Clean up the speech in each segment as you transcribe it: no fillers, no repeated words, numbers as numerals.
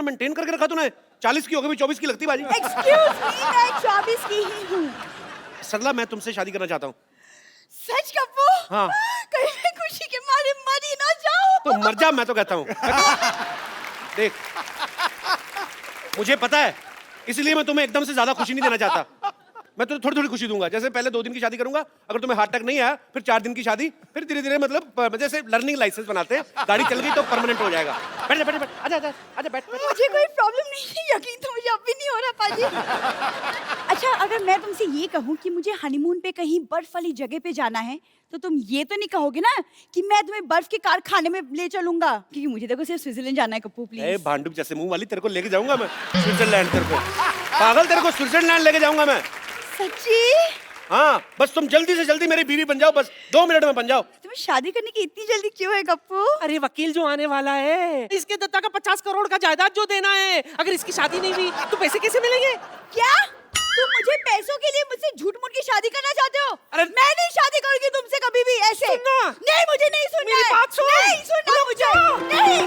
Maintain करके रखा तूने। 40 की हो गई, 24 की लगती बाजी। एक्सक्यूज मी, मैं 24 की ही हूँ। सरला, मैं तुमसे शादी करना चाहता हूँ। सच कप्पू? हाँ। कहीं मैं खुशी के मारे मर ही ना जाऊँ। तो मर जा, मैं तो कहता हूँ। देख, मुझे पता है, इसलिए मैं तुम्हें एकदम से ज्यादा खुशी नहीं देना चाहता। मैं तुम्हें थोड़ी थोड़ी खुशी दूंगा। जैसे पहले 2 दिन की शादी करूंगा, अगर तुम्हें हार्ट अटैक नहीं आया, फिर 4 दिन की शादी, फिर धीरे धीरे मतलब जैसे लर्निंग लाइसेंस बनाते हैं, गाड़ी चल गई तो परमानेंट हो जाएगा। बैठ जा, बैठ जा, आजा आजा आजा, बैठ। मुझे कोई प्रॉब्लम नहीं है, यकीन तो मुझे अब भी नहीं हो रहा पाजी। अच्छा, अगर मैं तुमसे ये कहूँ कि मुझे हनीमून पे कहीं बर्फ वाली जगह पे जाना है, तो तुम ये तो नहीं कहोगे ना कि मैं तुम्हें बर्फ के कारखाने में ले चलूंगा? क्योंकि मुझे देखो सिर्फ स्विट्जरलैंड जाना है कप्पू, ए प्लीज। भांडुप जैसे मुंह वाली, तेरे को लेके जाऊंगा मैं स्विट्जरलैंड। तेरे को पागल, तेरे को स्विट्जरलैंड लेके जाऊंगा मैं। सच्ची? हाँ, बस तुम जल्दी से जल्दी मेरी बीवी बन जाओ, बस 2 मिनट में बन जाओ। तुम्हें शादी करने की इतनी जल्दी क्यों है कप्पू? अरे वकील जो आने वाला है, इसके दत्ता का 50 करोड़ का जायदाद जो देना है, अगर इसकी शादी नहीं हुई तो पैसे कैसे मिलेंगे? क्या तुम मुझे पैसों के लिए मुझसे झूठ मूठ की शादी करना चाहते हो? अरे मैं नहीं शादी करूंगी तुमसे कभी भी ऐसे। सुनना। नहीं, मुझे नहीं सुनना मेरी है। बात सुन। नहीं सुनना मुझे। नहीं।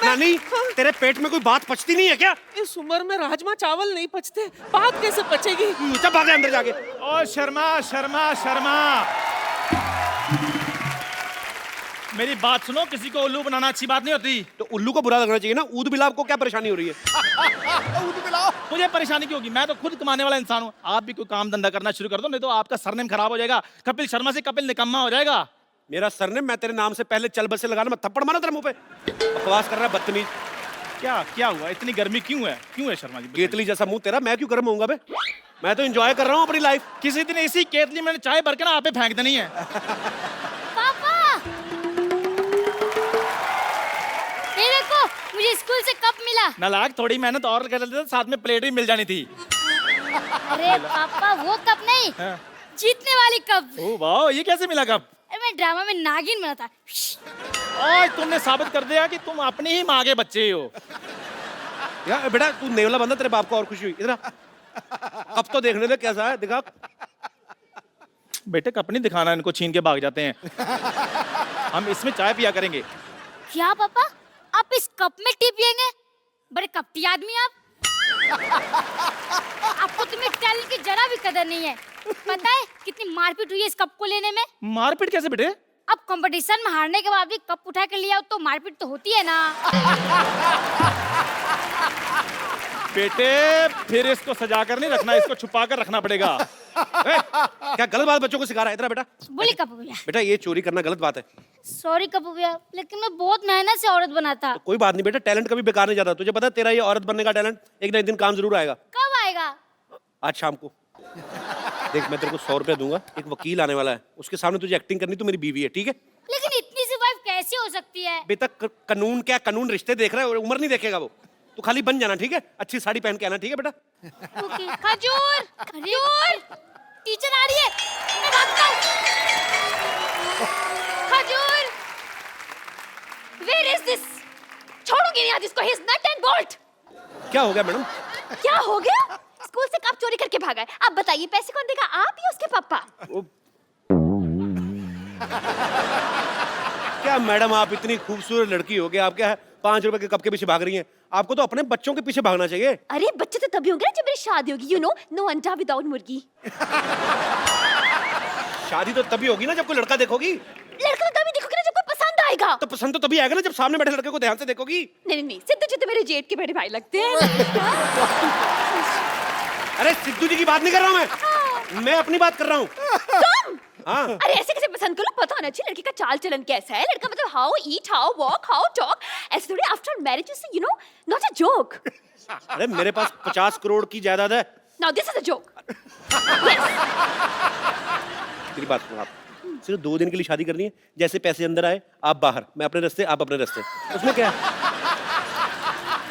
नानी, तेरे पेट में कोई बात पचती नहीं है क्या? इस उम्र में राजमा चावल नहीं पचते, बात कैसे पचेगी? चल भाग अंदर जाके। ओ शर्मा शर्मा शर्मा, मेरी बात सुनो, किसी को उल्लू बनाना अच्छी बात नहीं होती। तो उल्लू को बुरा लगना चाहिए ना। ऊद बिलाव को क्या परेशानी हो रही है? मुझे परेशानी क्यों होगी? मैं तो खुद कमाने वाला इंसान हूँ। आप भी कोई काम धंधा करना शुरू कर दो, नहीं तो आपका सरनेम खराब हो जाएगा। कपिल शर्मा से कपिल निकम्मा हो जाएगा। मेरा सरनेम, मैं तेरे नाम से पहले चल बसे लगाना, मैं थप्पड़ मारा तेरे मुंह पे। बकवास कर रहा है बदतमीज। क्या हुआ? इतनी गर्मी क्यों है शर्मा जी? केतली जैसा मुंह तेरा, मैं क्यों गर्म होऊंगा बे? मैं तो एंजॉय कर रहा हूँ अपनी लाइफ। किसी दिन इसी केतली में चाय भर के ना आप पे फेंक देनी है। पापा, ये देखो मुझे स्कूल से कप मिला। नालायक, थोड़ी मेहनत और कर लेते तो साथ में प्लेट भी मिल जानी थी। अरे पापा, वो कप नहीं, हाँ। जीतने वाली कप। ओ वाह, ये कैसे मिला कप? अरे मैं ड्रामा में नागिन बना था। आज तुमने साबित कर दिया कि तुम अपनी ही माँ के बच्चे हो। यार बेटा, तू नेवला बंदा, तेरे बाप को और खुशी हुई। इधर अब तो देखने दे कैसा है, दिखा। बेटे कप नहीं दिखाना, इनको छीन के भाग जाते हैं। हम इसमें चाय पिया करेंगे। क्या पापा, आप इस कप में टी पियेंगे? बड़े कपटी आदमी आप। आपको तुम्हें टैलेंट की जरा भी कदर नहीं है। पता है कितनी मारपीट हुई है इस कप को लेने में? मारपीट कैसे बेटे? अब कंपटीशन में हारने के बाद भी कप उठा कर लिया तो मारपीट तो होती है ना। बेटे फिर इसको सजा कर नहीं रखना, इसको छुपा कर रखना पड़ेगा। क्या गलत बात बच्चों को सिखा रहा है? इधर बेटा। बोली कप्पू भैया। बेटा, ये चोरी करना गलत बात है। सॉरी कप्पू भैया, लेकिन मैं बहुत मेहनत से औरत बना था। कोई बात नहीं बेटा, टैलेंट कभी बेकार नहीं जाता। तुझे पता है तेरा ये औरत बनने का टैलेंट एक ना एक दिन काम जरूर आएगा। कब आएगा? आज शाम को। देख, मैं तेरे को 100 रुपया दूंगा, एक वकील आने वाला है, उसके सामने तुझे एक्टिंग करनी, तो मेरी बीवी है, ठीक है? लेकिन इतनी सी वाइफ कैसे हो सकती है? बेटा, कानून क्या कानून, रिश्ते देख रहा है, उम्र नहीं देखेगा वो। तू खाली बन जाना, ठीक है? अच्छी साड़ी पहन के आना, ठीक है बेटा? ओके। खजूर, खजूर, टीचर आ रही है, मैं भागता हूँ। खजूर, where is this? छोड़ूंगी नहीं आज इसको, he is nut and bolt। क्या हो गया मैडम? क्या हो गया? स्कूल से कब चोरी करके भागा है? अब बताइए, पैसे कौन देगा, आप या उसके पापा? क्या मैडम, आप इतनी खूबसूरत लड़की हो गया, आप क्या 5 रुपए के कप के पीछे भाग रही हैं? आपको तो अपने बच्चों के पीछे भागना चाहिए। अरे बच्चे तो तभी होंगे ना जब मेरी शादी होगी, यू नो, नो अंडा विदाउट मुर्गी। शादी तो तभी होगी ना जब कोई लड़का देखोगी। लड़का तो तभी देखोगे ना जब कोई पसंद आएगा। तो पसंद तो तभी आएगा ना जब सामने बैठे लड़के को ध्यान से देखोगी। नहीं नहीं, सिद्धू जी तो मेरे जेठ के बड़े भाई लगते हैं। अरे सिद्धू जी की बात नहीं कर रहा हूँ मैं अपनी बात कर रहा हूँ। तुम? हाँ। अरे ऐसे कैसे पसंद करो, पता होना चाहिए लड़की का चाल चलन कैसा है। लड़का मतलब how eat, how walk, how talk, ऐसे थोड़ी after marriage is, you know, not a joke. अरे मेरे पास 50 करोड़ की जायदाद है। Now this is a joke. तेरी बात सुनो, आप सिर्फ 2 दिन के लिए शादी करनी है। जैसे पैसे अंदर आए आप बाहर, मैं अपने रास्ते, आप अपने रास्ते, उसमें क्या है?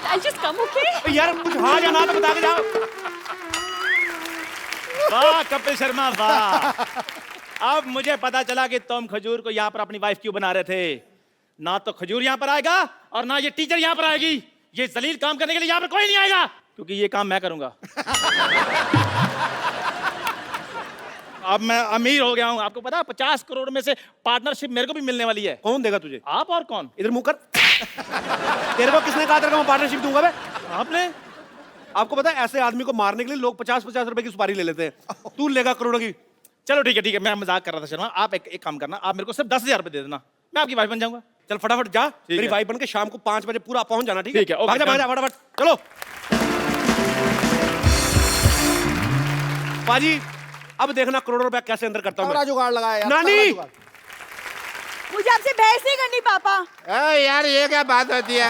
I'll just come, okay? यार कुछ हाँ या ना तो बता के जाओ। वाह कपिल शर्मा वाह। अब मुझे पता चला कि तुम खजूर को यहाँ पर अपनी वाइफ क्यों बना रहे थे। ना तो खजूर यहाँ पर आएगा और ना ये टीचर यहाँ पर आएगी। ये जलील काम करने के लिए यहाँ पर कोई नहीं आएगा, क्योंकि ये काम मैं करूंगा। अब मैं अमीर हो गया हूँ, आपको पता है 50 करोड़ में से पार्टनरशिप मेरे को भी मिलने वाली है। कौन देगा तुझे? आप और कौन? इधर मुंह कर। तेरे को किसने कहा तेरे को मैं पार्टनरशिप दूंगा बे? आपने? आपको पता है ऐसे आदमी को मारने के लिए लोग 50-50 रुपए की सुपारी ले लेते हैं, तू लेगा करोड़ों की। चलो ठीक है, मैं मजाक कर रहा था शर्मा। आप एक काम करना, आप मेरे को सिर्फ 10,000 रुपए दे देना, मैं आपकी वाइफ बन जाऊंगा। चल फटाफट जा, मेरी है। वाइफ बन के शाम को 5 बजे पूरा पहुंच जाना, ठीक है? ठीक है, ओके, भाग जा डन। फटाफट, चलो। पाजी अब देखना करोड़ों रुपया कैसे अंदर करता हूँ बड़ा मैं। जुगाड़ लगाया यार, नानी! तगड़ा जुगाड़। मुझे आपसे बहस नहीं करनी पापा। यार ये क्या बात होती है?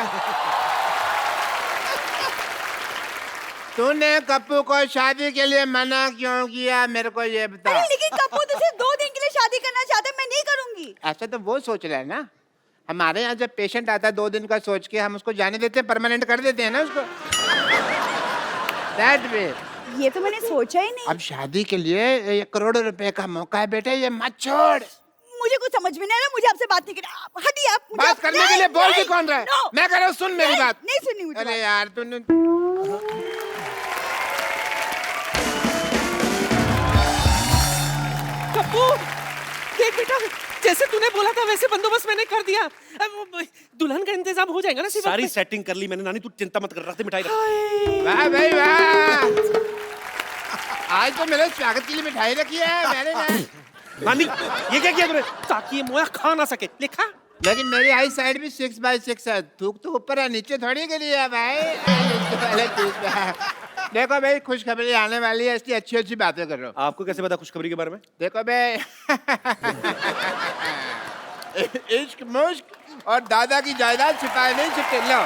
तूने कप्पू को शादी के लिए मना क्यों किया, मेरे को ये बता। अरे लेकिन कपूर तो सिर्फ 2 दिन के लिए शादी करना चाहते हैं, मैं नहीं करूंगी। ऐसा तो वो सोच रहा है ना। हमारे यहाँ जब पेशेंट आता है 2 दिन का सोच के हम उसको जाने देते हैं, परमानेंट कर देते हैं ना उसको। That way। ये तो मैंने सोचा ही नहीं। अब शादी के लिए 1 करोड़ रुपए का मौका है बेटे, ये मत छोड़। मुझे कुछ समझ में नहीं आ रहा, मुझे आपसे बात नहीं करनी। आप हटिए, आप मुझे बात करने के लिए बोल भी कौन रहा है? No! मैं कह रहा हूँ, सुन मेरी नहीं, बात। नहीं सुननी मुझे अरे बात। यार तूने कप्पू, देख बेटा, जैसे तूने बोला था वैसे बंदोबस्त मैंने कर दिया। अब वो दुल्हन का इंतजाम हो जाएगा ना सिवा सारी पे? सेटिंग कर ली मैंने नानी, तू चिंता मत कर, रख दे मिठाई रख। हाय। वाह भाई वाह, आज तो मेरे स्वागत के लिए मिठाई रखी है मैंने ना। नानी ये क्या किया तूने? ताकि ये मोया खा ना सके। लिखा? लेकिन मेरी आई साइड भी 6x6 है, थूक तो ऊपर है, नीचे थोड़ी गिरी है भाई। पहले देखो भाई, खुशखबरी आने वाली है, इसलिए अच्छी अच्छी बातें कर रहा हूँ। आपको कैसे पता खुशखबरी के बारे में? देखो भाई, इश्क मुश्क और दादा की जायदाद छिपाए नहीं छिपते। लो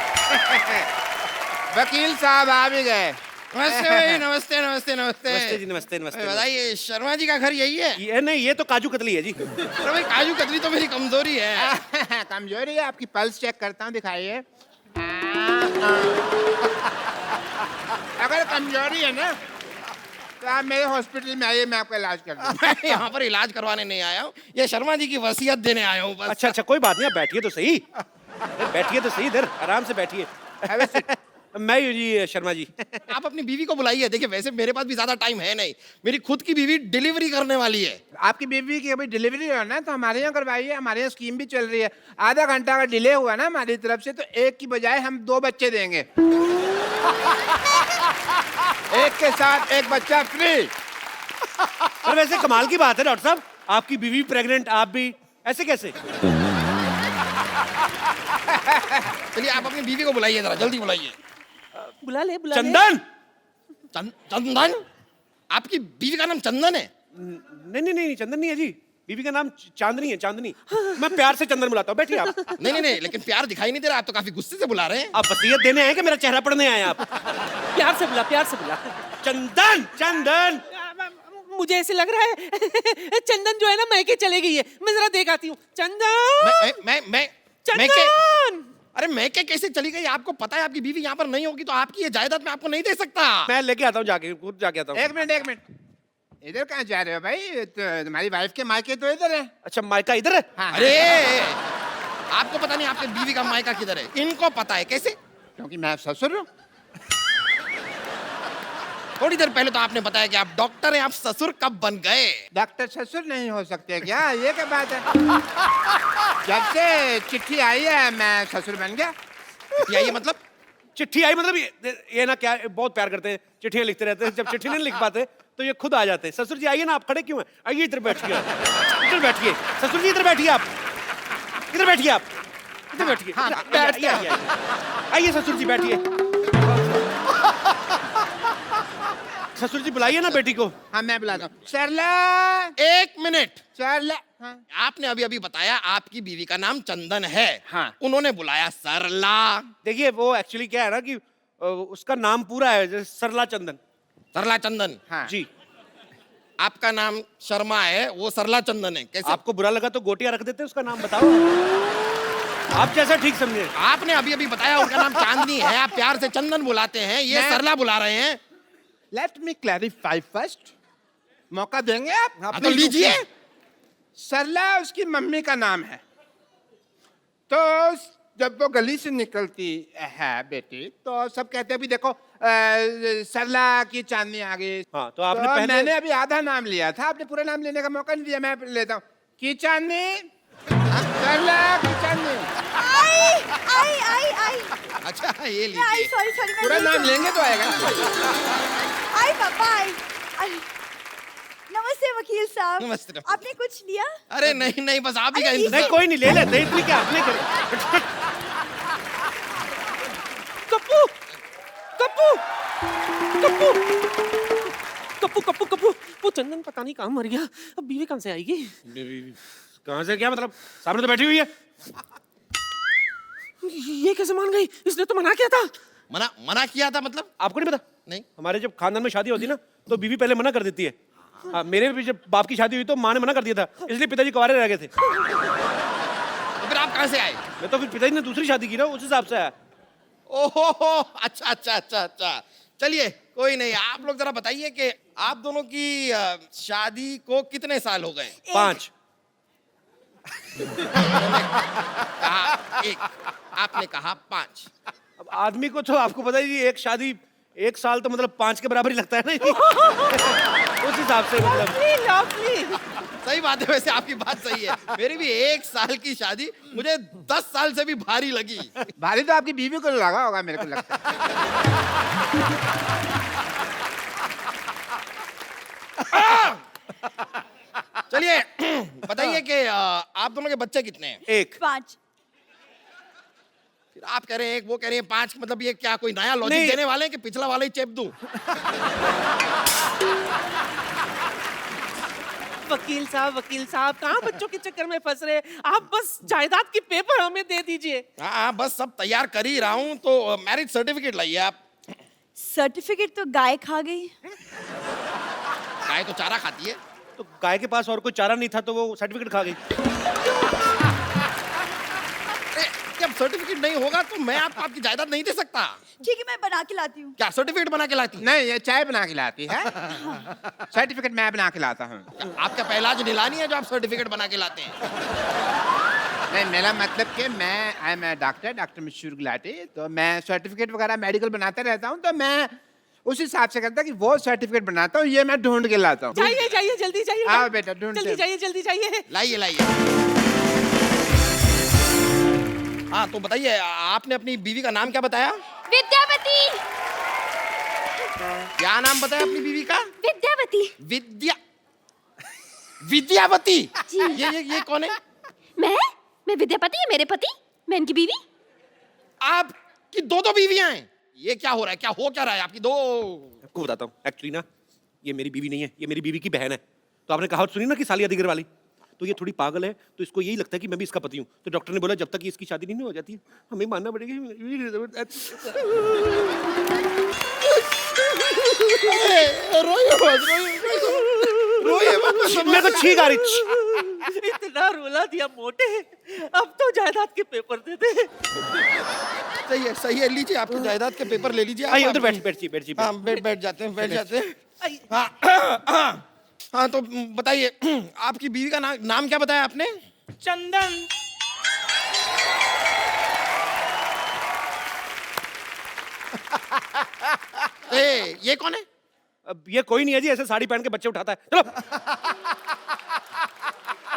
वकील साहब आ भी गए। नमस्ते भाई, नमस्ते नमस्ते नमस्ते नमस्ते। जी, नमस्ते नमस्ते। बताइए, शर्मा जी का घर यही है? ये नहीं, ये तो काजू कतली है जी। अरे भाई, काजू कतली तो मेरी कमजोरी है। कमजोरी है आपकी? पल्स चेक करता हूँ, दिखाइए। अगर कमजोरी है ना तो आप मेरे हॉस्पिटल में आइए, मैं आपका इलाज कर दूँ। मैं यहाँ पर इलाज करवाने नहीं आया हूँ, ये शर्मा जी की वसीयत देने आया हूँ बस। अच्छा अच्छा, कोई बात नहीं, आप बैठिए तो सही। बैठिए तो सही, इधर आराम से बैठिए। मैं हूँ जी शर्मा जी। आप अपनी बीवी को बुलाइए। देखिए, वैसे मेरे पास भी ज्यादा टाइम है नहीं, मेरी खुद की बीवी डिलीवरी करने वाली है। आपकी बीवी की अभी डिलीवरी हो ना, तो हमारे यहाँ करवाइए। हमारे यहाँ स्कीम भी चल रही है, आधा घंटा का डिले हुआ ना हमारी तरफ से तो 1 की बजाय हम 2 बच्चे देंगे। एक के साथ 1 बच्चा फ्री। और वैसे कमाल की बात है डॉक्टर साहब, आपकी बीवी प्रेग्नेंट, आप भी, ऐसे कैसे? चलिए, आप अपनी बीवी को बुलाइए, जरा जल्दी बुलाइए। बुला ले, बुला ले। चंदन! चंदन? आपकी बीवी का नाम चंदन है? नहीं नहीं नहीं, चंदन नहीं है जी, बीवी का नाम चांदनी है, चांदनी। मैं प्यार से चंदन बुलाता हूँ, बैठिए आप। नहीं नहीं नहीं, लेकिन प्यार दिखाई नहीं दे रहा, आप तो काफी गुस्से से बुला रहे हैं। आप वसीयत देने आए कि मेरा चेहरा पढ़ने आए आप? प्यार से बुला, प्यार से बुला। चंदन चंदन! मुझे ऐसे लग रहा है चंदन जो है ना मैके चले गई है। मैं जरा देख आती हूँ। चंदन! मैं चंदन! अरे मैं कैसे चली गई? आपको पता है आपकी बीवी यहाँ पर नहीं होगी तो आपकी ये जायदाद मैं आपको नहीं दे सकता। मैं लेके आता हूँ, जाके खुद जाके आता हूँ। 1 मिनट 1 मिनट, इधर कहाँ जा रहे हो भाई? तो तुम्हारी वाइफ के मायके तो इधर है। अच्छा, मायका इधर है? हाँ, अरे आपको पता नहीं आपके बीवी का मायका किधर है? इनको पता है। कैसे? क्योंकि मैं ससुर हूँ। थोड़ी देर पहले तो आपने बताया कि आप डॉक्टर हैं, आप ससुर कब बन गए? डॉक्टर ससुर नहीं हो सकते क्या? ये क्या बात है? जब से चिट्ठी आई है मैं ससुर बन गया। ये मतलब? चिट्ठी आई मतलब ये ना, क्या बहुत प्यार करते हैं, चिट्ठियां लिखते रहते हैं, जब चिट्ठी नहीं लिख पाते तो ये खुद आ जाते हैं। ससुर जी आइए ना, आप खड़े क्यों हैं? आइए इधर बैठिए, इधर बैठिए। ससुर जी इधर बैठिए, आप इधर बैठिए, आप इधर बैठिए। हाँ, आइए, आइए, आइए। आइए ससुर जी बैठिए। ससुर जी बुलाइए ना बेटी को। हाँ मैं बुलाता हूँ। सरला, 1 मिनट। सरला। हाँ। आपने अभी अभी बताया आपकी बीवी का नाम चंदन है। हाँ। उन्होंने बुलाया सरला। देखिए वो एक्चुअली क्या है ना कि उसका नाम पूरा है जैसे सरला चंदन। सरला चंदन। हाँ। जी। आपका नाम शर्मा है, वो सरला चंदन है। कैसे? आपको बुरा लगा तो गोटियां रख देते, उसका नाम बताओ, आप जैसा ठीक समझे। आपने अभी अभी बताया उनका नाम चांदनी है, आप प्यार से चंदन बुलाते हैं, ये मैं- सरला बुला रहे हैं। Let me clarify first. मौका देंगे आप? हाँ, तो लीजिए। सरला उसकी मम्मी का नाम है, तो जब वो गली से निकलती है बेटी तो सब कहते हैं भी देखो सरला की चांदनी आ गई। हाँ, तो आपने तो पहले- मैंने अभी आधा नाम लिया था, आपने पूरा नाम लेने का मौका नहीं दिया। मैं लेता हूँ की चांदनी। सरला किचन में। आई अच्छा ये आई लीजिए। सॉरी पूरा नाम लेंगे तो आएगा। आई पापा आई। नमस्ते वकील साहब। नमस्ते। आपने कुछ लिया? अरे नहीं नहीं, बस आप ही का अरे, नहीं इंतजार। कोई नहीं, ले लेते इतनी क्या आपने करे। कप्पू कप्पू कप्पू कप्पू कप्पू कप्पू वो चंदन पता नहीं कहाँ मर गया, अब बीवी कहाँ से आएगी? कहाँ से, क्या मतलब? सामने तो बैठी हुई है। ये कैसे मान गई? इसने तो मना किया था। मना मना किया था मतलब? आपको नहीं पता? नहीं। हमारे जब खानदान में शादी होती है ना तो बीवी पहले मना कर देती है। हाँ, मेरे भी जब बाप की शादी हुई तो माँ ने मना कर दिया था, इसलिए पिताजी कुंवारे रह गए थे। तो फिर आप कहाँ से आए? मैं तो फिर पिताजी ने दूसरी शादी की ना, उस हिसाब से आया। ओहो अच्छा अच्छा अच्छा अच्छा, चलिए कोई नहीं। आप लोग जरा बताइए कि आप दोनों की शादी को कितने साल हो गए? 5। कहा 1, आपने कहा 5। अब आदमी को तो आपको पता ही, एक शादी 1 साल तो मतलब 5 के बराबर ही लगता है ना। उस हिसाब से मतलब। लवली सही बात है, वैसे आपकी बात सही है। मेरी भी 1 साल की शादी मुझे 10 साल से भी भारी लगी। भारी तो आपकी बीवी को लगा होगा, मेरे को लगता है। चलिए बताइए कि आप दोनों के बच्चे कितने हैं? 1। 5। फिर आप कह रहे हैं 1, वो कह रहे हैं 5, मतलब ये क्या कोई नया लॉजिक नहीं। देने वाले हैं कि पिछला वाला ही चेप दूं? वकील साहब कहाँ बच्चों के चक्कर में फंस रहे? आप बस जायदाद की पेपर हमें दे दीजिए। हाँ बस सब तैयार कर ही रहा हूँ, तो मैरिज सर्टिफिकेट लाइए आप। सर्टिफिकेट तो गाय खा गई। गाय तो चारा खाती है। तो गाय के पास और कोई चारा नहीं था तो वो सर्टिफिकेट खा गई। अरे, जब सर्टिफिकेट नहीं होगा तो मैं आपको आपकी जायदाद नहीं दे सकता। ठीक है, मैं बना के लाती हूँ। क्या सर्टिफिकेट बना के लाती? नहीं, ये चाय बना के लाती है। सर्टिफिकेट मैं बना के लाता हूँ। आपका पहला जो नीलानी है जो आप सर्टिफिकेट बना के लाते हैं? नहीं, मेरा मतलब कि आई एम डॉक्टर मशहूर गुलाटी, तो मैं सर्टिफिकेट वगैरह मेडिकल बनाता रहता हूँ, तो मैं उस हिसाब से करता कि वो सर्टिफिकेट बनाता हूँ, ये मैं ढूंढ के लाता हूँ। जाइए जल्दी जाइए। आओ बेटा, ढूंढते जल्दी जाइए। लाइए लाइए। हाँ तो बताइए, आपने अपनी बीवी का नाम क्या बताया? विद्यावती। क्या नाम बताया अपनी बीवी का? विद्यावती। विद्यावती। जी। ये कौन है? मैं विद्यापति, है मेरे पति, मैं इनकी बीवी। आपकी 2 बीवियां हैं? ये क्या हो रहा है? क्या हो क्या रहा है आपकी 2? आपको बताता हूँ, एक्चुअली ना ये मेरी बीवी नहीं है, ये मेरी बीवी की बहन है। तो आपने कहावत सुनी ना कि साली अधीगर वाली, तो ये थोड़ी पागल है, तो इसको यही लगता है कि मैं भी इसका पति हूँ। तो डॉक्टर ने बोला जब तक इसकी शादी नहीं हो जाती हमें मानना पड़ेगी। मैं तो छींक आ रही। इतना रुला दिया मोटे, अब तो जायदाद के पेपर दे दे। सही है, लीजिए आपकी जायदाद के पेपर ले लीजिए। आइए उधर बैठिए। हाँ बैठ जाते हैं। हाँ तो बताइए, आपकी बीवी का नाम क्या बताया आपने? चंदन। ये कौन है? अब ये कोई नहीं है जी, ऐसे साड़ी पहन के बच्चे उठाता है। चलो।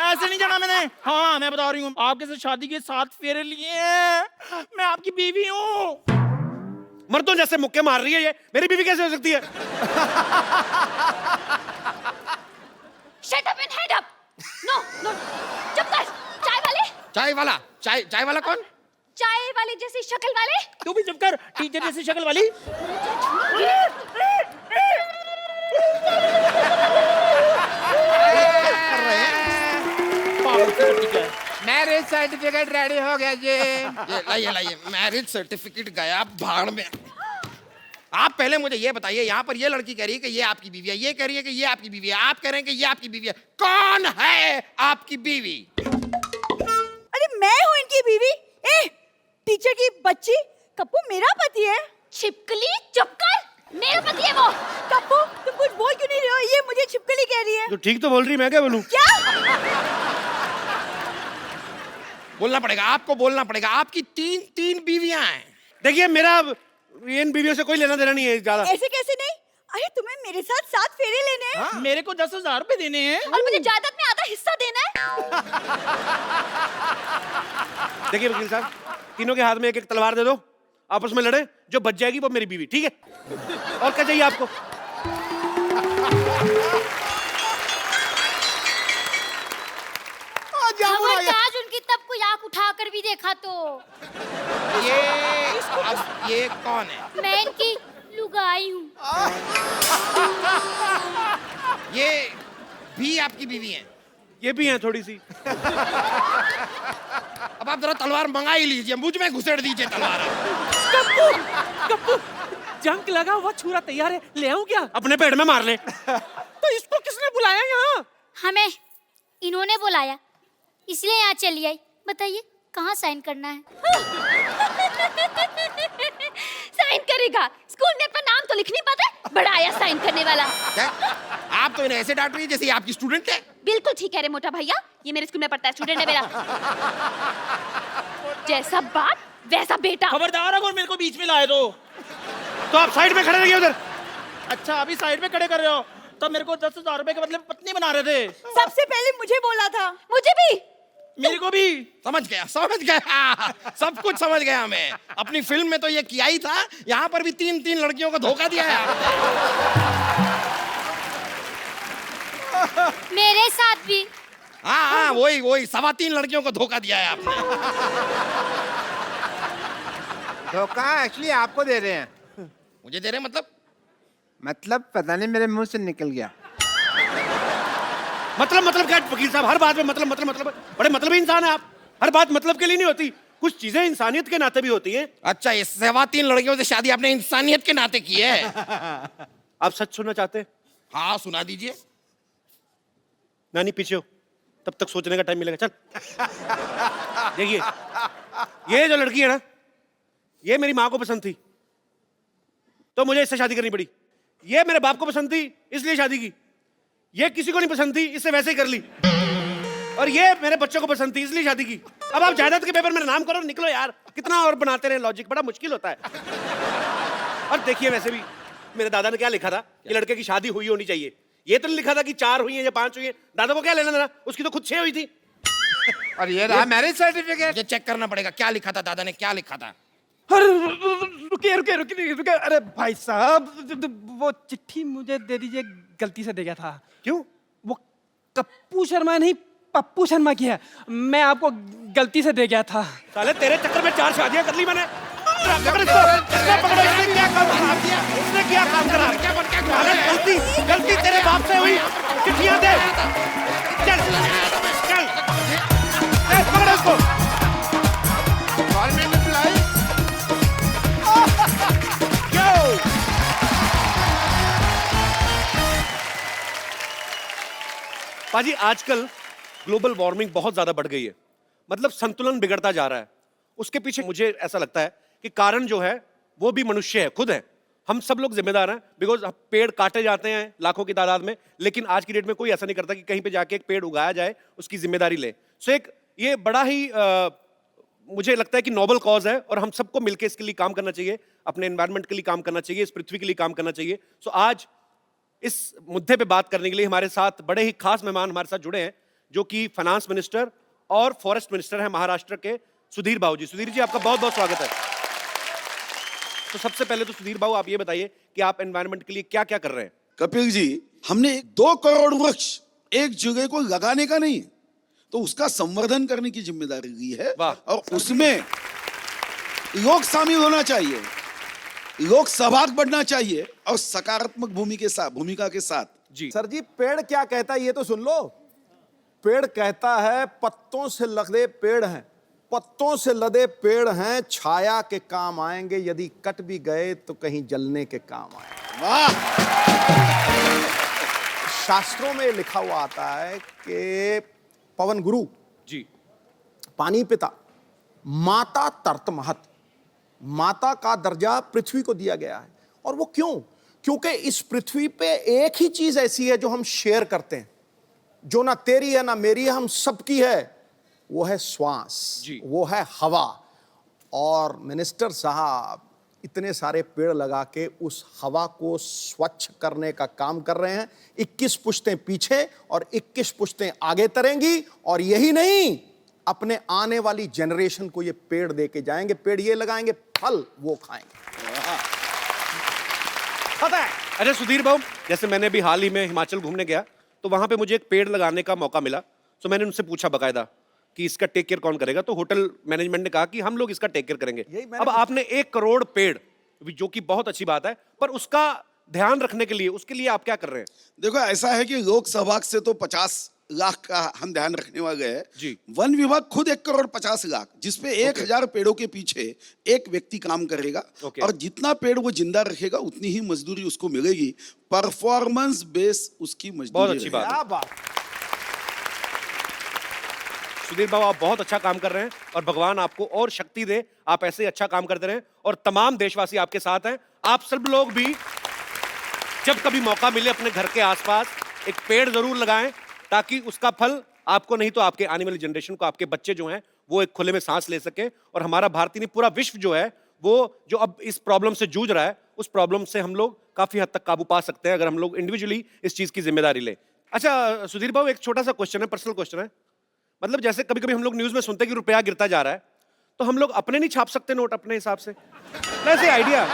ऐसे नहीं जाना मैंने। हाँ मैं बता रही हूँ, आपके साथ शादी के 7 फेरे लिए हैं। मैं आपकी बीवी हूँ। मर्दों जैसे मुक्के मार रही है ये, मेरी बीवी कैसे हो सकती है? Shut up and head up. No. चुप कर। चाय वाला कौन? चाय वाले जैसी शक्ल वाले। तू भी चुप कर, टीचर जैसी शक्ल वाली। मैरिज सर्टिफिकेट रेडी हो गया जी। ये लाइए मैरिज सर्टिफिकेट गया भाड़ में। आप पहले मुझे ये बताइए, यहाँ पर ये लड़की कह रही है कि ये आपकी बीवी है, ये कह रही है कि ये आपकी बीवी है, आप कह रहे हैं कि ये आपकी बीवी है। कौन है आपकी बीवी? अरे मैं हूँ इनकी बीवी। टीचर की बच्ची, कप्पू मेरा पति है। छिपकली चुप कर। मेरा पति है वो। कप्पू तुम कुछ बोल क्यों नहीं रहे हो? ये मुझे छिपकली कह रही है। तो ठीक तो बोल रही, मैं क्या बोलूं? क्या? बोलना पड़ेगा, आपको बोलना पड़ेगा। आपकी 3 बीवियां हैं। देखिए मेरा इन बीवियों से कोई लेना देना नहीं है ज्यादा। ऐसे कैसे नहीं? अरे तुम्हें मेरे साथ 7 फेरे लेने हैं। मेरे को 10,000 रुपए देने हैं। और मुझे जायदाद में आधा का हिस्सा देना है? देखिए वकील साहब, तीनों के हाथ में एक एक तलवार दे दो, आपस में लड़े, जो बच जाएगी वो मेरी बीवी, ठीक है? और क्या चाहिए आपको? खबरदार उनकी तब कोई आंख उठाकर भी देखा तो। ये अब ये कौन है? मैं इनकी लुगाई हूँ। ये भी आपकी बीवी है? ये भी हैं थोड़ी सी। अब आप जरा तलवार मंगा ही लीजिए, मुझ में घुसेड़ दीजिए तलवार आप। गप्पू गप्पू जंग लगा हुआ छुरा तैयार है, ले आऊं क्या? अपने पेट में मार ले। तो इसको किसने बुलाया यहाँ? हमें इन्होंने बुलाया, इसलिए यहाँ चली आई। बताइए कहाँ साइन करना है? साइन करेगा? स्कूल में अपना नाम तो लिख नहीं पाता, बड़ा आया साइन करने वाला। क्या? आप तो इन्हें ऐसे डांट रही है जैसे ये आपकी स्टूडेंट है। बिल्कुल ठीक कह रहे मोटा भैया, ये मेरे स्कूल में पढ़ता है, स्टूडेंट है मेरा। जैसा बाप वैसा बेटा। खबरदार अगर मेरे को बीच में लाए तो आप साइड में खड़े रहिए उधर। अच्छा अभी साइड में खड़े कर रहे हो, तब मेरे को 10,000 रुपए के बदले में पत्नी बना रहे थे। सबसे पहले मुझे बोला था। मुझे भी। मेरे को भी। समझ गया सब कुछ समझ गया मैं। अपनी फिल्म में तो ये किया ही था, यहाँ पर भी 3-3 लड़कियों को धोखा दिया है आपने। मेरे साथ भी। हाँ वही 3.25 लड़कियों को धोखा दिया है आपने। धोखा एक्चुअली आपको दे रहे हैं। मुझे दे रहे मतलब पता नहीं मेरे मुंह से निकल गया। मतलब क्या वकील साहब, हर बात में मतलब बड़े मतलबी इंसान है आप। हर बात मतलब के लिए नहीं होती, कुछ चीजें इंसानियत के नाते भी होती हैं। अच्छा ये 3.25 लड़कियों से शादी आपने इंसानियत के नाते की है? आप सच सुनना चाहते हैं? हाँ सुना दीजिए। नानी पीछे हो, तब तक सोचने का टाइम मिलेगा। चल देखिए, ये जो लड़की है ना, ये मेरी माँ को पसंद थी तो मुझे इससे शादी करनी पड़ी। ये मेरे बाप को पसंद थी इसलिए शादी की। ये किसी को नहीं पसंद थी, इससे वैसे ही कर ली। और ये मेरे बच्चों को पसंद थी इसलिए शादी की। अब आप जायदाद के पेपर में नाम करो, निकलो यार। कितना और बनाते रहे लॉजिक, बड़ा मुश्किल होता है। और देखिए वैसे भी मेरे दादा ने क्या लिखा था कि लड़के की शादी हुई होनी चाहिए। ये तो नहीं लिखा था कि 4 हुई है या 5 हुई है। दादा को क्या लेना देना, उसकी तो खुद 6 हुई थी। और ये रहा मैरिज सर्टिफिकेट। ये चेक करना पड़ेगा क्या लिखा था, दादा ने क्या लिखा था। अरे रुकिए। अरे भाई साहब वो चिट्ठी मुझे दे दीजिए, गलती से दे गया था। क्यों? वो कप्पू शर्मा नहीं पप्पू शर्मा की है, मैं आपको गलती से दे गया था। साले तेरे चक्कर में 4 शादियां कर ली मैंने। पकड़ इसको, पकड़ो। इसने क्या काम करा? इसने क्या काम करा? अरे गलती तेरे बाप से हुई। चिट्ठियां दे। चल पकड़ो इसको। Government employ. पाजी आजकल ग्लोबल वार्मिंग बहुत ज्यादा बढ़ गई है, मतलब संतुलन बिगड़ता जा रहा है। उसके पीछे मुझे ऐसा लगता है कि कारण जो है वो भी मनुष्य है, खुद है। हम सब लोग जिम्मेदार हैं, बिकॉज पेड़ काटे जाते हैं लाखों की तादाद में, लेकिन आज की डेट में कोई ऐसा नहीं करता कि कहीं पे जाके एक पेड़ उगाया जाए, उसकी जिम्मेदारी ले। सो एक ये बड़ा ही मुझे लगता है कि नोबल कॉज है और हम सबको मिलकर इसके लिए काम करना चाहिए, अपने एनवायरनमेंट के लिए काम करना चाहिए, इस पृथ्वी के लिए काम करना चाहिए। सो आज इस मुद्दे पे बात करने के लिए हमारे साथ बड़े ही खास मेहमान हमारे साथ जुड़े हैं, जो कि फाइनेंस मिनिस्टर और फॉरेस्ट मिनिस्टर हैं महाराष्ट्र के, सुधीर बाबू जी। सुधीर जी आपका बहुत बहुत स्वागत है। तो सबसे पहले तो सुधीर बाबू आप ये बताइए कि आप एनवायरनमेंट के लिए क्या क्या कर रहे हैं? कपिल जी, हमने 2 करोड़ वृक्ष एक जगह को लगाने का नहीं, तो उसका संवर्धन करने की जिम्मेदारी ली है। वाह। और उसमें लोग शामिल होना चाहिए, लोग सहभाग बढ़ना चाहिए और सकारात्मक भूमिका के साथ। जी सर जी, पेड़ क्या कहता है ये तो सुन लो। पेड़ कहता है पत्तों से लदे पेड़ हैं, पत्तों से लदे पेड़ हैं, छाया के काम आएंगे, यदि कट भी गए तो कहीं जलने के काम आएंगे। वाह। शास्त्रों में लिखा हुआ आता है कि पवन गुरु जी, पानी पिता, माता तर्त महत, माता का दर्जा पृथ्वी को दिया गया है। और वो क्यों? क्योंकि इस पृथ्वी पे एक ही चीज ऐसी है जो हम शेयर करते हैं, जो ना तेरी है ना मेरी है, हम सबकी है, वो है श्वास, जी। वो है हवा। और मिनिस्टर साहब, इतने सारे पेड़ लगा के उस हवा को स्वच्छ करने का काम कर रहे हैं। 21 पुश्तें पीछे और 21 पुश्तें आगे तरेंगी, और यही नहीं, अपने आने वाली जनरेशन को ये पेड़ दे के जाएंगे। पेड़ ये लगाएंगे, फल वो खाएंगे। पता है, अरे सुधीर बाबू, जैसे मैंने भी हाल ही में हिमाचल घूमने गया तो वहां पे मुझे एक पेड़ लगाने का मौका मिला। तो मैंने उनसे पूछा बकायदा कि इसका टेक केयर कौन करेगा, तो होटल मैनेजमेंट ने कहा कि हम लोग इसका टेक केयर करेंगे। अब आपने 1 करोड़ पेड़, जो कि बहुत अच्छी बात है, पर उसका ध्यान रखने के लिए, उसके लिए आप क्या कर रहे हैं? देखो ऐसा है कि लोक सभा से तो 50 लाख का हम ध्यान रखने वाले हैं जी। वन विभाग खुद 1 करोड़ 50 लाख, जिसपे 1000 पेड़ों के पीछे एक व्यक्ति काम करेगा। और जितना पेड़ वो जिंदा रखेगा उतनी ही मजदूरी उसको मिलेगी। परफॉर्मेंस बेस उसकी मजदूरी। बहुत अच्छी बात है। सुधीर बाबू, आप बहुत अच्छा काम कर रहे हैं और भगवान आपको और शक्ति दे, आप ऐसे ही अच्छा काम करते रहें और तमाम देशवासी आपके साथ हैं। आप सब लोग भी जब कभी मौका मिले अपने घर के आसपास एक पेड़ जरूर लगाएं, ताकि उसका फल आपको नहीं तो आपके आने वाली जनरेशन को, आपके बच्चे जो हैं वो एक खुले में सांस ले सके। और हमारा भारतीय नहीं, पूरा विश्व जो है वो जो अब इस प्रॉब्लम से जूझ रहा है, उस प्रॉब्लम से हम लोग काफी हद तक काबू पा सकते हैं अगर हम लोग इंडिविजुअली इस चीज की जिम्मेदारी लें। अच्छा सुधीर बाबू, एक छोटा सा क्वेश्चन है, पर्सनल क्वेश्चन है। मतलब जैसे कभी कभी हम लोग न्यूज में सुनते हैं कि रुपया गिरता जा रहा है, तो हम लोग अपने नहीं छाप सकते नोट अपने हिसाब से? वैसे आइडिया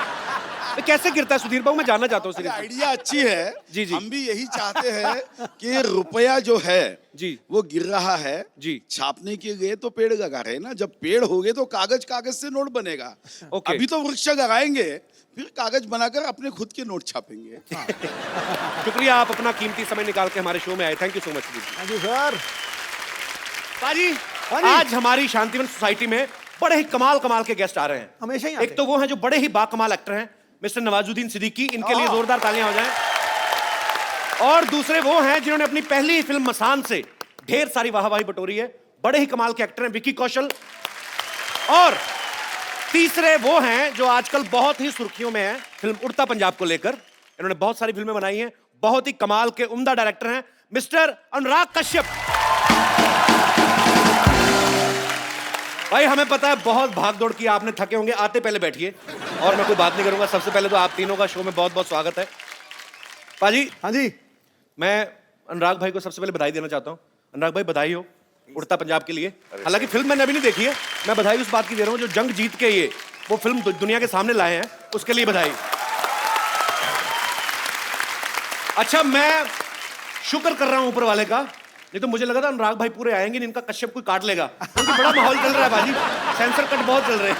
तो कैसे गिरता है सुधीर बाबू, मैं जानना चाहता हूँ। आइडिया अच्छी है जी जी। हम भी यही चाहते हैं कि रुपया जो है जी वो गिर रहा है जी। छापने के लिए तो पेड़ लगा रहे हैं ना, जब पेड़ हो गए तो कागज कागज से नोट बनेगा। अभी तो वृक्ष लगाएंगे, फिर कागज बनाकर अपने खुद के नोट छापेंगे। शुक्रिया, आप अपना कीमती समय निकाल के हमारे शो में आए, थैंक यू सो मच। जी सर। पाजी, आज हमारी शांतिवन सोसाइटी में बड़े ही कमाल कमाल के गेस्ट आ रहे हैं। हमेशा ही आते एक तो वो हैं जो बड़े ही बाकमाल एक्टर हैं, मिस्टर नवाजुद्दीन सिद्दीकी, इनके लिए जोरदार तालियां हो जाएं। और दूसरे वो हैं जिन्होंने अपनी पहली फिल्म मसान से ढेर सारी वाहवाही बटोरी है, बड़े ही कमाल के एक्टर हैं, विकी कौशल। और तीसरे वो हैं जो आजकल बहुत ही सुर्खियों में हैं फिल्म उड़ता पंजाब को लेकर। इन्होंने बहुत सारी फिल्में बनाई हैं, बहुत ही कमाल के उम्दा डायरेक्टर हैं मिस्टर अनुराग कश्यप। भाई हमें पता है बहुत भागदौड़ की, आपने थके होंगे, आते पहले बैठिए और मैं कोई बात नहीं करूंगा। सबसे पहले तो आप तीनों का शो में बहुत बहुत स्वागत है। पाजी। हाँ जी। मैं अनुराग भाई को सबसे पहले बधाई देना चाहता हूँ। अनुराग भाई बधाई हो उड़ता पंजाब के लिए। हालांकि फिल्म मैंने अभी नहीं देखी है, मैं बधाई उस बात की दे रहा हूँ जो जंग जीत के ये वो फिल्म दुनिया के सामने लाए हैं, उसके लिए बधाई। अच्छा, मैं शुक्र कर रहा हूं ऊपर वाले का, नहीं तो मुझे लगा था अनुराग भाई पूरे आएंगे, इनका कश्यप कोई काट लेगा, क्योंकि बड़ा माहौल चल रहा है बाजी, सेंसर कट बहुत चल रहे हैं।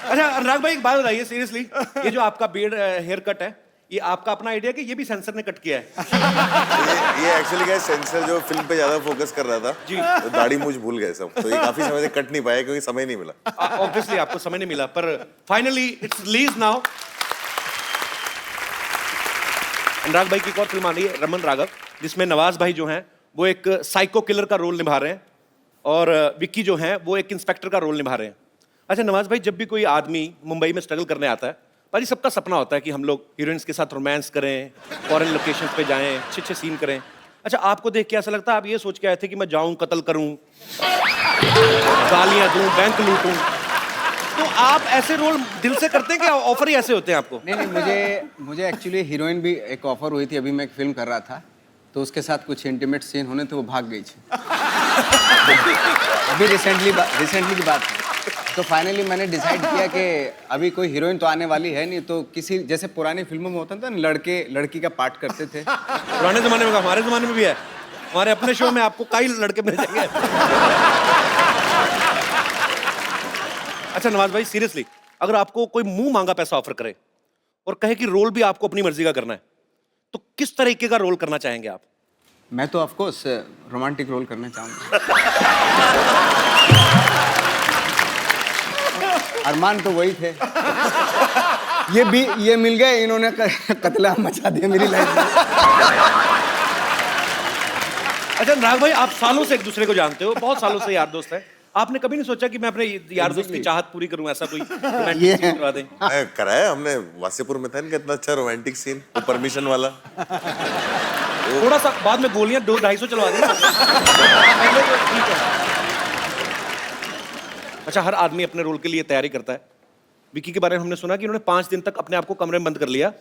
अच्छा अनुराग भाई एक बात बताइए सीरियसली, ये जो आपका बियर्ड हेयर कट है, ये आपका अपना आइडिया कि ये भी सेंसर ने कट किया है? ये एक्चुअली क्या है, सेंसर जो फिल्म पे ज्यादा फोकस कर रहा था जी, तो दाढ़ी मूछ भूल गए सब, तो ये काफी समय से कट नहीं पाया क्योंकि समय नहीं मिला। ऑब्वियसली आपको समय नहीं मिला, पर फाइनली इट्स रिलीज नाउ। अनुराग भाई की एक और फिल्म आ रही है रमन राघव, जिसमें नवाज भाई जो हैं वो एक साइको किलर का रोल निभा रहे हैं और विक्की जो हैं वो एक इंस्पेक्टर का रोल निभा रहे हैं। अच्छा नवाज भाई, जब भी कोई आदमी मुंबई में स्ट्रगल करने आता है, भाई सबका सपना होता है कि हम लोग हीरोइंस के साथ रोमांस करें, फॉरेन लोकेशन पे जाएं, अच्छे अच्छे सीन करें। अच्छा आपको देख के ऐसा लगता है आप ये सोच के आए थे कि मैं जाऊं, कत्ल करूं, गालियां दूं, बैंक लूटूं, तो आप ऐसे रोल दिल से करते हैं कि ऑफर ही ऐसे होते हैं आपको? नहीं, मुझे एक्चुअली हीरोइन भी एक ऑफर हुई थी, अभी मैं एक फिल्म कर रहा था तो उसके साथ कुछ इंटीमेट सीन होने थे, वो भाग गई थी। अभी रिसेंटली की बात है। तो फाइनली मैंने डिसाइड किया कि अभी कोई हीरोइन तो आने वाली है नहीं, तो किसी जैसे पुरानी फिल्मों में होता था ना, लड़के लड़की का पार्ट करते थे। पुराने जमाने में, हमारे जमाने में भी है, हमारे अपने शो में आपको कई लड़के मिल जाएंगे। अच्छा नवाज भाई सीरियसली, अगर आपको कोई मुंह मांगा पैसा ऑफर करे और कहे कि रोल भी आपको अपनी मर्जी का करना है, तो किस तरीके का रोल करना चाहेंगे आप? मैं तो ऑफ कोर्स रोमांटिक रोल करना चाहूंगा। अरमान तो वही थे, ये मिल गए, इन्होंने कत्लेआम मचा दिया मेरी लाइफ में। अच्छा अनुराग भाई, आप सालों से एक दूसरे को जानते हो, बहुत सालों से यार दोस्त हैं, आपने कभी नहीं सोचा कि मैं अपने यार दोस्त की चाहत पूरी करूं, ऐसा कोई रोमांटिक सीन करवा दें? कराया हमने, वासेपुर में था इनका इतना अच्छा रोमांटिक सीन, वो परमिशन वाला। थोड़ा सा बाद में गोलियां 200-250 चलवा देना। अच्छा हर आदमी अपने रोल के लिए तैयारी करता है, विकी के बारे में हमने सुना कि उन्होंने 5 दिन तक अपने आप को कमरे में बंद कर लिया,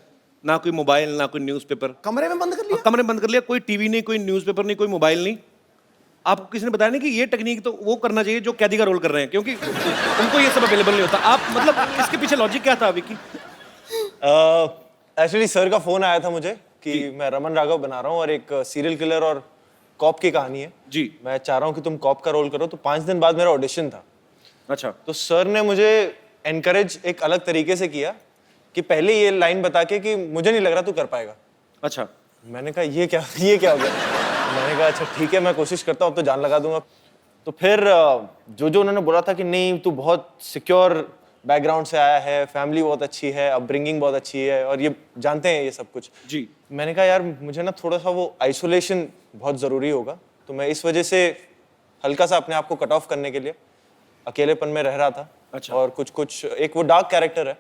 ना कोई मोबाइल ना कोई न्यूज़पेपर। कमरे में बंद कर लिया? कमरे में बंद कर लिया, कोई टीवी नहीं, कोई न्यूज़पेपर नहीं, कोई मोबाइल नहीं। आपको किसी ने बताया नहीं कि ये टेक्निक तो वो करना चाहिए जो कैदी का रोल कर रहे हैं, क्योंकि उनको ये सब अवेलेबल नहीं होता। आप मतलब इसके पीछे लॉजिक क्या था विकी? एक्चुअली सर का फोन आया था मुझे कि मैं रमन राघव बना रहा हूँ और एक सीरियल किलर और कॉप की कहानी है जी। मैं चाह रहा हूँ कि तुम कॉप का रोल करो। तो 5 दिन बाद मेरा ऑडिशन था। अच्छा। तो सर ने मुझे एनकरेज एक अलग तरीके से किया कि पहले ये लाइन बता के कि मुझे नहीं लग रहा तू कर पाएगा। अच्छा। मैंने कहा ये क्या हो गया? मैंने कहा अच्छा ठीक है मैं कोशिश करता हूँ, अब तो जान लगा दूंगा। तो फिर जो उन्होंने बोला था कि नहीं तू बहुत सिक्योर बैकग्राउंड से आया है, फैमिली बहुत अच्छी है, अपब्रिंगिंग बहुत अच्छी है और ये जानते हैं ये सब कुछ जी। मैंने कहा यार मुझे ना थोड़ा सा वो आइसोलेशन बहुत ज़रूरी होगा। तो मैं इस वजह से हल्का सा अपने आप को कट ऑफ करने के लिए अकेलेपन में रह रहा था। अच्छा। और कुछ एक वो डार्क कैरेक्टर है,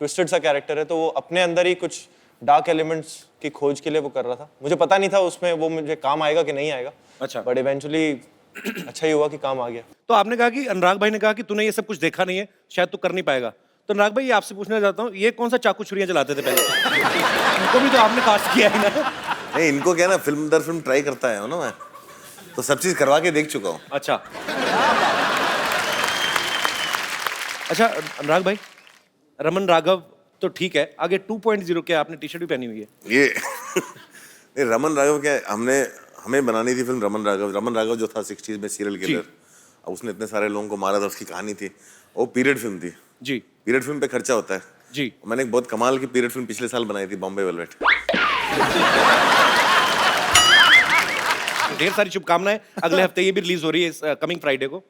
ट्विस्टेड सा कैरेक्टर है, तो वो अपने अंदर ही कुछ डार्क एलिमेंट्स की खोज के लिए वो कर रहा था। मुझे पता नहीं था उसमें वो मुझे काम आएगा कि नहीं आएगा। अच्छा। बट इवेंचुअली अच्छा ही हुआ कि काम आ गया। तो आपने कहा कि अनुराग भाई ने कहा कि तूने ये सब कुछ देखा नहीं है, शायद तू कर नहीं पाएगा। तो अनुराग भाई आपसे पूछना चाहता हूँ, ये कौन सा चाकू छुरियां चलाते थे पहले? इनको भी तो आपने कास्ट किया है ना? नहीं, इनको क्या ना फिल्म दर फिल्म ट्राई करता है ना मैं, तो सब चीज करवा के देख चुका हूँ। अच्छा। अच्छा अनुराग भाई, रमन राघव तो ठीक है, आगे 2.0 क्या आपने टी शर्ट भी पहनी हुई है? ये रमन राघव क्या है, हमें बनानी थी फिल्म रमन राघव जो था 60s में सीरियल किलर। अब उसने इतने सारे लोगों को मारा था, उसकी कहानी थी, वो पीरियड फिल्म थी जी। पीरियड फिल्म पे खर्चा होता है जी। मैंने एक बहुत कमाल की पीरियड फिल्म पिछले साल बनाई थी, बॉम्बे वेलवेट। ढेर सारी शुभकामनाएं, अगले हफ्ते ये भी रिलीज हो रही है कमिंग फ्राइडे को।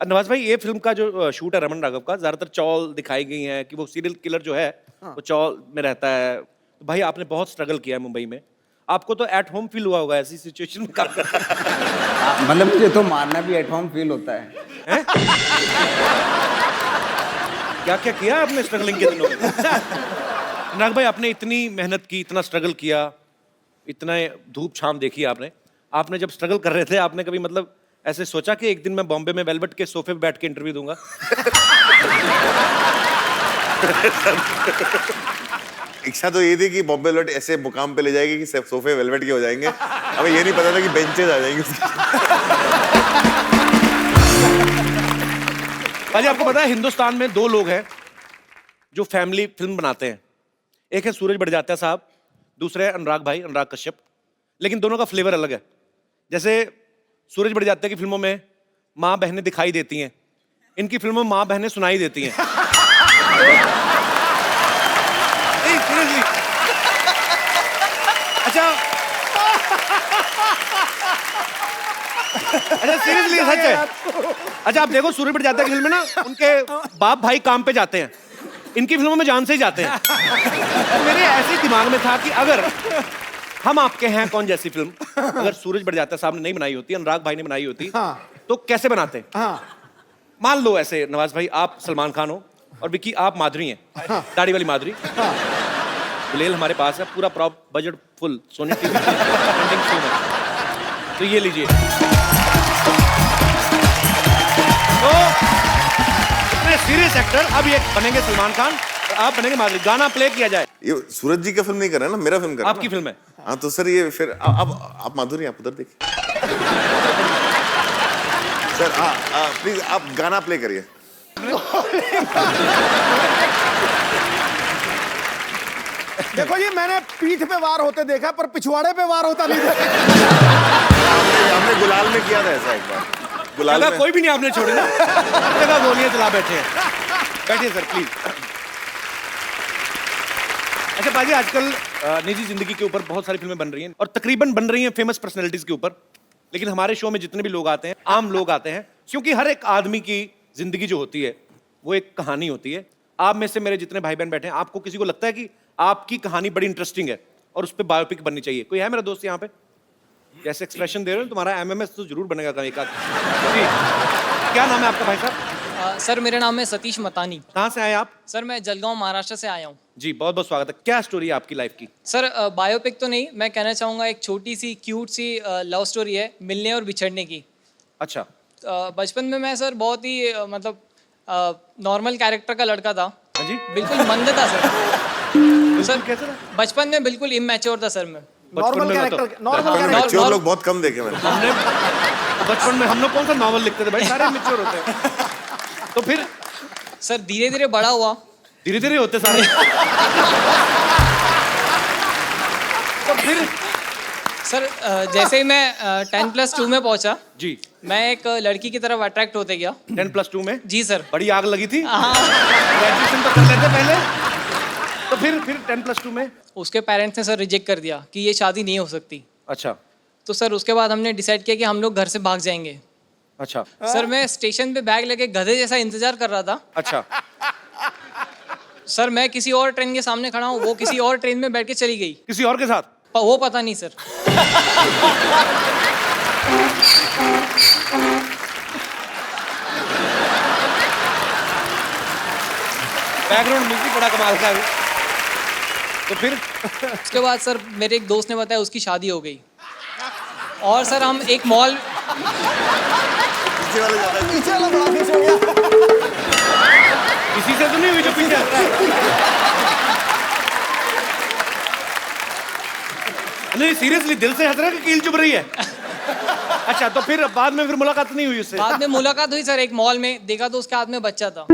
नवाज भाई, ये फिल्म का जो शूट है रमन राघव का, ज्यादातर चौल दिखाई गई है कि वो सीरियल किलर जो है वो चौल में रहता है। तो भाई आपने बहुत स्ट्रगल किया है मुंबई में, आपको तो एट होम फील हुआ होगा ऐसी सिचुएशन में काम करना। मतलब मुझे तो मारना भी एट होम फील होता है। क्या क्या किया आपने स्ट्रगलिंग के दिनों में? अनुराग भाई आपने इतनी मेहनत की, इतना स्ट्रगल किया, इतना धूप छाम देखी आपने जब स्ट्रगल कर रहे थे, आपने कभी मतलब ऐसे सोचा कि एक दिन मैं बॉम्बे में वेलवेट के सोफे पे बैठ के इंटरव्यू दूंगा? इच्छा तो ये थी कि बॉम्बे वेलवेट ऐसे मुकाम पे ले जाएगी कि सोफे वेलवेट के हो जाएंगे। हमें ये नहीं पता था कि बेंचेस आ जाएंगे। भाई आपको पता है हिंदुस्तान में 2 लोग हैं जो फैमिली फिल्म बनाते हैं, एक है सूरज बड़जात्या साहब, दूसरे है अनुराग कश्यप। लेकिन दोनों का फ्लेवर अलग है। जैसे सूरज बड़जात्या की फिल्मों में माँ बहनें दिखाई देती हैं, इनकी फिल्मों में माँ बहनें सुनाई देती हैं। नहीं सीरियसली। अच्छा सीरियसली सच है। अच्छा आप देखो सूरज बड़जात्या की फिल्म में ना उनके बाप भाई काम पे जाते हैं, इनकी फिल्मों में जान से ही जाते हैं। तो मेरे ऐसे दिमाग में था कि अगर हम आपके हैं कौन जैसी फिल्म अगर सूरज बड़जात्या साहब ने नहीं बनाई होती, अनुराग भाई ने बनाई होती, तो कैसे बनाते? मान लो ऐसे नवाज भाई आप सलमान खान हो और विकी आप माधुरी हैं, दाढ़ी वाली माधुरी। गुलेल हमारे पास है, पूरा prop budget full, Sony TV trending film है। तो ये लीजिए, तो इतने सीरियस एक्टर अब ये बनेंगे सलमान खान और आप बनेंगे माधुरी। गाना प्ले किया जाए। ये सूरज जी का फिल्म नहीं कर रहा है ना, मेरा फिल्म कर रहा है। आपकी फिल्म है। हाँ तो सर ये फिर अब आप माधुरी आप उधर देखिए। सर प्लीज आप गाना प्ले करिए। देखो जी मैंने पीठ पे वार होते देखा पर पिछवाड़े पे वार होता नहीं देखा। हमने गुलाल में किया था ऐसा एक बार। गुलाल में कोई भी नहीं आपने छोड़ी ना, हर जगह गोलियां चला बैठे हैं। बैठिए सर प्लीज। अच्छा पाजी, आजकल निजी जिंदगी के ऊपर बहुत सारी फिल्में बन रही हैं और तकरीबन बन रही हैं फेमस पर्सनैलिटीज के ऊपर। लेकिन हमारे शो में जितने भी लोग आते हैं, आम लोग आते हैं, क्योंकि हर एक आदमी की जिंदगी जो होती है वो एक कहानी होती है। आप में से मेरे जितने भाई बहन बैठे हैं, आपको किसी को लगता है कि आपकी कहानी बड़ी इंटरेस्टिंग है और उस पर बायोपिक बननी चाहिए? कोई है मेरा दोस्त यहाँ पे? जैसे एक्सप्रेशन दे रहे हो, तुम्हारा एमएमएस तो जरूर बनेगा कभी एक आध। क्या नाम है आपका भाई साहब? सर मेरा नाम है सतीश मतानी। कहाँ से आए आप? सर मैं जलगांव महाराष्ट्र से आया हूँ। जी बहुत बहुत स्वागत है। क्या स्टोरी है आपकी लाइफ की? सर बायोपिक तो नहीं, मैं कहना चाहूँगा एक छोटी सी क्यूट सी लव स्टोरी है, मिलने और बिछड़ने की। अच्छा। बचपन में मैं सर बहुत ही मतलब नॉर्मल कैरेक्टर का लड़का था। हाँ जी बिल्कुल मंद था सर। सर कैसे था? बचपन में बिल्कुल इमेच्योर था सर मैं। नॉर्मल में कैरेक्टर, नॉर्मल बचपन में कैरेक्टर। मैच्योर लोग बहुत कम देखे मैंने। हमने बचपन में हम लोग कौन सा नॉवल लिखते थे भाई, सारे मैच्योर होते हैं। तो फिर सर धीरे धीरे बड़ा हुआ। धीरे धीरे होते सारे। तो फिर सर जैसे ही मैं 10+2 में पहुंचा, जी मैं एक लड़की की तरफ अट्रैक्ट होते गया। 10+2 में जी सर। बड़ी आग लगी थी। हाँ। ग्रेजुएशन तो कर लेते पहले। तो फिर 10+2 में उसके पेरेंट्स ने सर रिजेक्ट कर दिया कि ये शादी नहीं हो सकती। अच्छा तो सर उसके बाद हमने डिसाइड किया कि हम लोग घर से भाग जाएंगे। अच्छा सर मैं स्टेशन पे बैग लेके गधे जैसा इंतजार कर रहा था। अच्छा सर मैं किसी और ट्रेन के सामने खड़ा हूँ, वो किसी और ट्रेन में बैठ के चली गई। किसी और के साथ? वो पता नहीं सर। बैकग्राउंड म्यूजिक बड़ा कमाल का है। तो फिर उसके बाद सर मेरे एक दोस्त ने बताया उसकी शादी हो गई। और सर हम एक मॉल, पीछे वाला बड़ा पीछे हो गया। किसी से तो नहीं हुई जो पीछे हंस रहा है? नहीं सीरियसली दिल से हंस रहा है कि कील चुभ रही है? अच्छा तो फिर बाद में फिर मुलाकात नहीं हुई उससे? बाद में मुलाकात हुई सर एक मॉल में, देखा तो उसके हाथ में बच्चा था।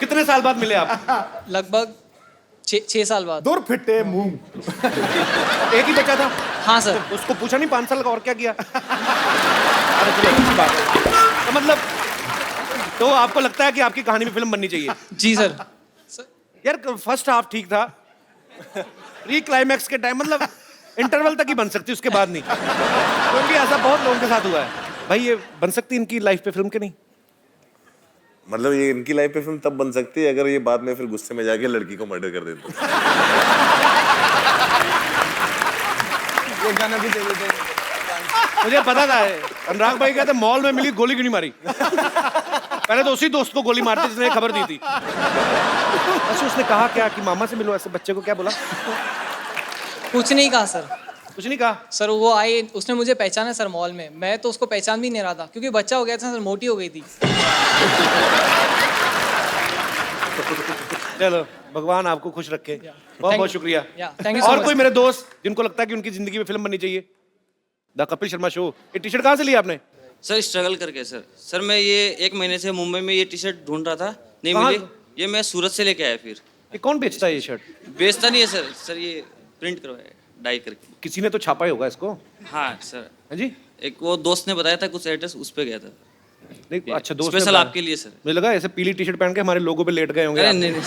कितने साल बाद मिले आप? लगभग 6 साल बाद। दूर फिटे मुंह। एक ही बच्चा था? हाँ सर। उसको पूछा नहीं 5 साल का और क्या किया? अरे चलो अच्छी बात है। तो मतलब तो आपको लगता है कि आपकी कहानी में फिल्म बननी चाहिए? जी सर। यार फर्स्ट हाफ ठीक था, प्री क्लाइमैक्स के टाइम मतलब इंटरवल तक ही बन सकती, उसके बाद नहीं, क्योंकि ऐसा बहुत लोगों के साथ हुआ है। भाई ये बन सकती इनकी लाइफ पे फिल्म के नहीं? मतलब ये इनकी लाइफ पे फिल्म तब बन सकती है अगर ये बाद में फिर गुस्से में जाके लड़की को मर्डर कर देते। ये गाना भी दे देते। मुझे पता था अनुराग भाई कहते मॉल में मिली गोली क्यों नहीं मारी। पहले तो उसी दोस्त को गोली मारते जिसने खबर दी थी। अच्छा उसने कहा क्या कि मामा से मिलो, ऐसे बच्चे को क्या बोला? कुछ नहीं कहा सर। कुछ नहीं कहा? सर वो आई, उसने मुझे पहचाना सर मॉल में, मैं तो उसको पहचान भी नहीं रहा था क्योंकि बच्चा हो गया था सर, मोटी हो गई थी। चलो भगवान आपको खुश रखे। बहुत बहुत शुक्रिया। थैंक यू सो और मच। कोई मेरे दोस्त जिनको लगता है कि उनकी जिंदगी में फिल्म बननी चाहिए? The Kapil Sharma show. ये टी शर्ट कहाँ से लिया आपने? सर स्ट्रगल करके सर मैं ये 1 महीने से मुंबई में ये टी शर्ट ढूंढ रहा था, नहीं कहाँ? मिली। ये मैं सूरत से लेके आया। फिर ये कौन बेचता है ये शर्ट? बेचता नहीं है सर ये प्रिंट करवाया डाई करके। किसी ने तो छापा ही होगा इसको। हाँ सर। हाँ जी। एक वो दोस्त ने बताया था, कुछ एड्रेस उस पे गया था। नहीं अच्छा दोस्त स्पेशल आपके लिए सर। मुझे लगा ऐसे पीली टी शर्ट पहन के हमारे लोगों पे लेट गए होंगे। अरे नहीं नहीं।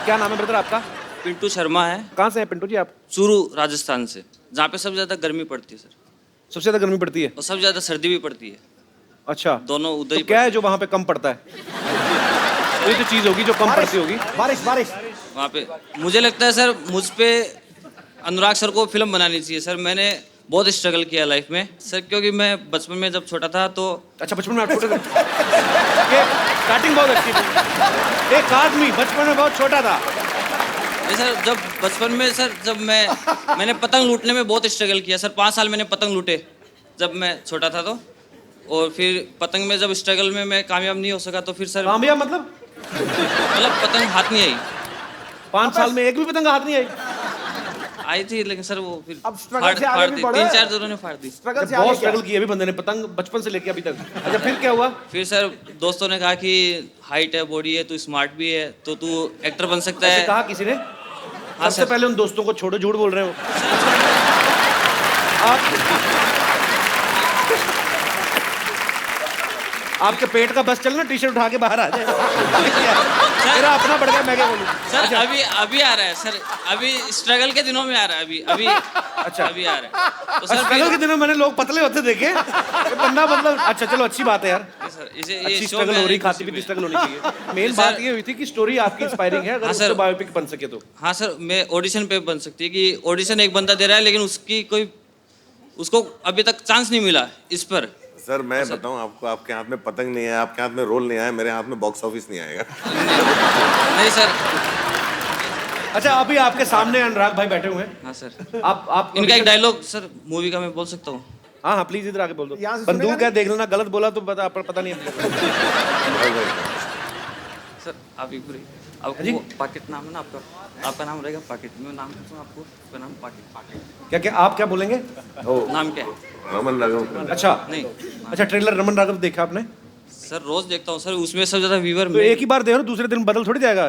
क्या नाम है ब्रदर आपका? पिंटू शर्मा है। कहाँ से है पिंटू जी आप? चूरू राजस्थान से, जहाँ पे सबसे ज्यादा गर्मी पड़ती है सर। सबसे ज्यादा गर्मी पड़ती है और सबसे ज्यादा सर्दी भी पड़ती है। अच्छा दोनों उधर ही। तो क्या है जो वहाँ पे कम पड़ता है? ये तो चीज होगी जो कम पड़ती होगी। बारिश बारिश। वहाँ पे मुझे लगता है सर मुझ पे अनुराग सर को फिल्म बनानी चाहिए सर। मैंने बहुत स्ट्रगल किया लाइफ में सर, क्योंकि मैं बचपन में जब छोटा था तो। अच्छा बचपन में आप छोटे थे? ये स्टार्टिंग बहुत अच्छी थी। एक आदमी बचपन में बहुत छोटा था। नहीं सर, जब बचपन में सर मैंने पतंग लूटने में बहुत स्ट्रगल किया सर। 5 साल मैंने पतंग लूटे जब मैं छोटा था तो। और फिर पतंग में जब स्ट्रगल में मैं कामयाब नहीं हो सका तो फिर सर। कामयाब मतलब पतंग हाथ नहीं आई। 5 साल में एक भी पतंग हाथ नहीं आई? आई थी लेकिन सर वो फिर अब स्ट्रगल से आगे भी बढ़े। 3-4 जोरों ने फाड़ दी। स्ट्रगल से बहुत आगे स्ट्रगल किया अभी बंदे ने पतंग बचपन से लेके अभी तक। अच्छा फिर क्या हुआ? फिर सर दोस्तों ने कहा कि हाइट है, बॉडी है, तू स्मार्ट भी है, तो तू एक्टर बन सकता है। कहा किसी ने? हाँ सबसे सर। पहले उन दोस्तों को छोड़ो, झूठ बोल रहे हो आप। आपके पेट का बस चलना, टी शर्ट उठा के बाहर आ जाए। मेरा अपना बढ़ गया, मैं क्या बोलूं? सर अभी आ रहा है सर, अभी स्ट्रगल के दिनों में आ रहा है। अभी अच्छा अभी आ रहा है तो सर। स्ट्रगल के दिनों मैंने लोग पतले होते देखे। ये बंदा मतलब अच्छा चलो अच्छी बात है यार। सर इसे अच्छी ये स्ट्रगल हो रही, खाती पीती स्ट्रगल होनी चाहिए। मेन बात ये हुई थी कि स्टोरी आपकी इंस्पायरिंग है, अगर हाँ उस सर। पे बायोपिक बन सके तो। हाँ सर, मैं ऑडिशन पे बन सकती है कि ऑडिशन एक बंदा दे रहा है लेकिन उसको अभी तक चांस नहीं मिला इस पर। सर मैं बताऊं आपको, आपके हाथ में पतंग नहीं है, आपके हाथ में रोल नहीं आया, मेरे हाथ में बॉक्स ऑफिस नहीं आएगा। नहीं सर। अच्छा अभी आपके सामने अनुराग भाई बैठे हुए हैं। हाँ सर। आप इनका एक डायलॉग सर मूवी का मैं बोल सकता हूँ? हाँ हाँ प्लीज इधर आके बोल दो। यहाँ से सुनेगा बंदूक है, देख लेना, गलत बोला तो पता नहीं है। सर आप एक पूरी जी? आपको पाकिट नाम है ना आपका नाम रहेगा पाकिट, मैं नाम कहता हूँ आपको, आपका नाम पाकिट। क्या क्या आप क्या बोलेंगे? नाम क्या है? रमन राघव। अच्छा नहीं अच्छा, ट्रेलर रमन राघव देखा आपने? सर रोज देखता हूँ सर, उसमें सबसे ज्यादा व्यूअर तो एक ही बार देखो, दूसरे दिन बदल थोड़ी जाएगा।